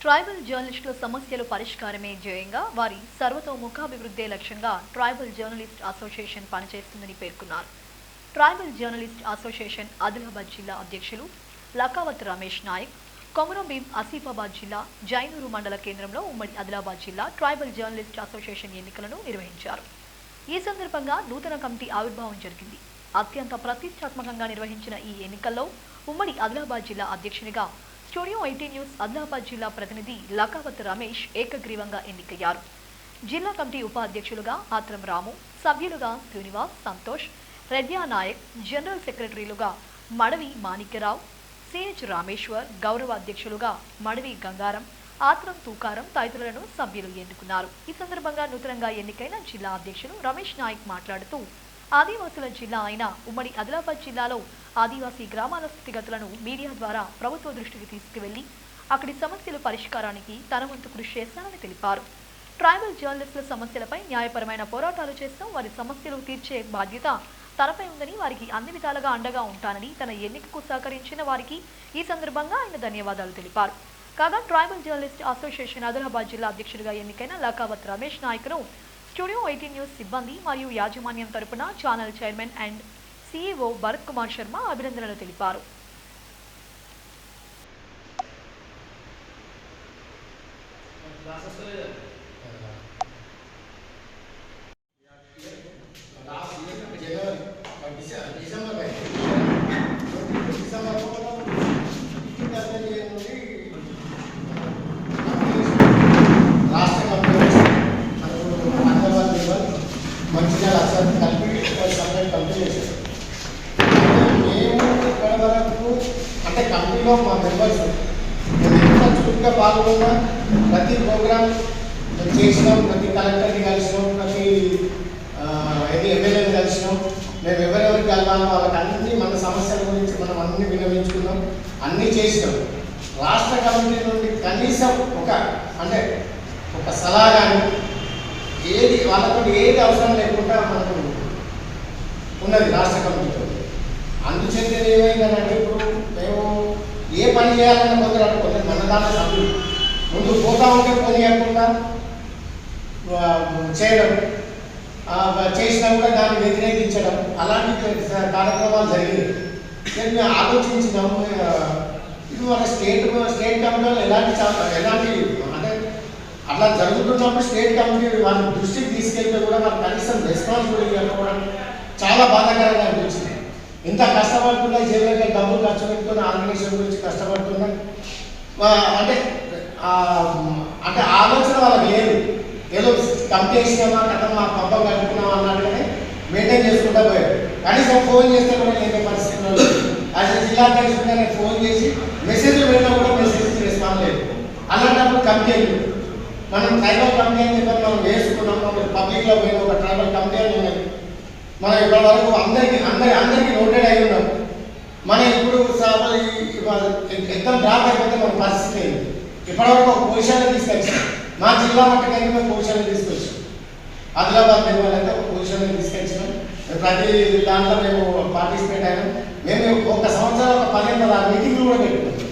Tribal జర్నలిస్టుల సమస్యలు పరిష్కారమే ధ్యేయంగా వారి సర్వతోముఖాభివృద్ధే లక్ష్యంగా ట్రైబల్ జర్నలిస్ట్ అసోసియేషన్ పనిచేస్తుందని పేర్కొన్నారు. ట్రైబల్ జర్నలిస్ట్ అసోసియేషన్ ఆదిలాబాద్ జిల్లా అధ్యక్షులు లకావత్ రమేష్ నాయక్ కొమరంభీం ఆసిఫాబాద్ జిల్లా జైనూరు మండల కేంద్రంలో ఉమ్మడి ఆదిలాబాద్ జిల్లా ట్రైబల్ జర్నలిస్ట్ అసోసియేషన్ ఎన్నికలను నిర్వహించారు. ఈ సందర్భంగా నూతన కమిటీ ఆవిర్భావం జరిగింది. అత్యంత ప్రతిష్టాత్మకంగా నిర్వహించిన ఈ ఎన్నికల్లో ఉమ్మడి ఆదిలాబాద్ జిల్లా అధ్యక్షునిగా స్టూడియో 18 న్యూస్ ఆదిలాబాద్ జిల్లా ప్రతినిధి లకావత్ రమేష్ ఏకగ్రీవంగా ఎన్నికయ్యారు. జిల్లా కమిటీ ఉపాధ్యక్షులుగా ఆత్రం రాము, సభ్యులుగా శ్రీనివాస్, సంతోష్, రెడ్యా నాయక్, జనరల్ సెక్రటరీలుగా మడవి మాణిక్యరావు, సిహెచ్ రామేశ్వర్, గౌరవ అధ్యక్షులుగా మడవి గంగారం, ఆత్రం తూకారం తదితరులను సభ్యులు ఎన్నుకున్నారు. ఈ సందర్భంగా నూతనంగా ఎన్నికైన జిల్లా అధ్యక్షులు రమేష్ నాయక్ మాట్లాడుతూ ఆదివాసుల జిల్లా అయిన ఉమ్మడి ఆదిలాబాద్ జిల్లాలో ఆదివాసీ గ్రామాల స్థితిగతులను మీడియా ద్వారా ప్రభుత్వ దృష్టికి తీసుకువెళ్లి అక్కడి సమస్యల పరిష్కారానికి తన వంతు కృషి చేస్తానని తెలిపారు. ట్రైబల్ జర్నలిస్టుల సమస్యలపై న్యాయపరమైన పోరాటాలు చేస్తూ వారి సమస్యలు తీర్చే బాధ్యత తనపై ఉందని, వారికి అన్ని విధాలుగా అండగా ఉంటానని తన ఎన్నికకు సహకరించిన వారికి ఈ సందర్భంగా ఆయన ధన్యవాదాలు తెలిపారు. కాగా ట్రైబల్ జర్నలిస్ట్ అసోసియేషన్ ఆదిలాబాద్ జిల్లా అధ్యక్షుడిగా ఎన్నికైన లకావత్ రమేష్ నాయక్ను స్టూడియో 18 న్యూస్ సిబ్బంది మరియు యాజమాన్యం తరపున channel chairman and CEO Bharat Kumar Sharma అభినందనలు తెలిపారు. అంటే కంపెనీలో మా మెంబర్స్ చురుగ్గా పాల్గొన్నా ప్రతి ప్రోగ్రామ్ చేసినాం, ప్రతి కలెక్టర్ని కలిసినాం, ప్రతి ఎమ్మెల్యేని కలిసినాం. మేము ఎవరెవరికి కలవాలో వాళ్ళకి అన్ని మన సమస్యల గురించి మనం అన్ని విన్నవించుకున్నాం, అన్నీ చేసినాం. రాష్ట్ర కమిటీ నుండి కనీసం ఒక సలహా కానీ ఏది వాళ్ళతో ఏది అవసరం లేకుండా మనకు ఉన్నది రాష్ట్ర కమిటీతో. అందుచేత ఏమైందనంటే ఇప్పుడు మేము ఏ పని చేయాలన్న కొందరు మన దాంట్లో సభ్యులు ముందు పోతా ఉంటే పని చేయకుండా చేయడం, చేసినా కూడా దాన్ని వ్యతిరేకించడం, అలాంటి కార్యక్రమాలు జరిగినాయి. మేము ఆలోచించినాం, ఇది మన స్టేట్ కమిటీలో ఎలాంటి అంటే అట్లా జరుగుతున్నప్పుడు స్టేట్ కమిటీ వాళ్ళ దృష్టికి తీసుకెళ్తే కూడా వాళ్ళకి కనీసం రెస్పాన్సిబిలిటీ అనుకోవడం చాలా బాధాకరంగా అనిపించింది. ఇంత కష్టపడుతున్నా జైలుగా డబ్బులు ఖర్చు పెట్టుకున్న ఆర్గనైజేషన్ గురించి కష్టపడుతున్నా అంటే ఆలోచన వాళ్ళకి లేదు. ఏదో కమిటీ వేసినామా కదా మా పబ్బం కట్టుకున్నామా అన్నట్టుగానే మెయింటైన్ చేసుకుంటా పోయారు. కనీసం ఫోన్ చేస్తే కూడా లేని పరిస్థితుల్లో యాజ్ జిల్లా అధ్యక్షుడిగా నేను ఫోన్ చేసి మెసేజ్లు వెళ్ళినా కూడా మెసేజ్ రెస్పాన్స్ లేదు. అలాంటప్పుడు కమిటీ మనం ట్రైబల్ కమిటీ అని చెప్పి మనం వేసుకున్నాం. పబ్లిక్లో పోయిన ఒక ట్రైబల్ కమిటీ అని ఉన్నది. మనం ఇప్పటి వరకు అందరికీ నోటెడ్ అయి ఉన్నాం. మనం ఇప్పుడు ఎగ్జామ్ డ్రాప్ అయిపోతే మన పరిస్థితి అయింది. ఇప్పటివరకు ఒక పొజిషన్లో తీసుకొచ్చాం. మా జిల్లా మట్టుకైతే మేము పొజిషన్లో తీసుకొచ్చాం. ఆదిలాబాద్ అయితే ఒక పొజిషన్లో తీసుకొచ్చినాం. ప్రతి దాంట్లో మేము పార్టిసిపేట్ అయినాం. మేము ఒక సంవత్సరం ఒక 15 మీటింగ్లు కూడా పెట్టుకున్నాం.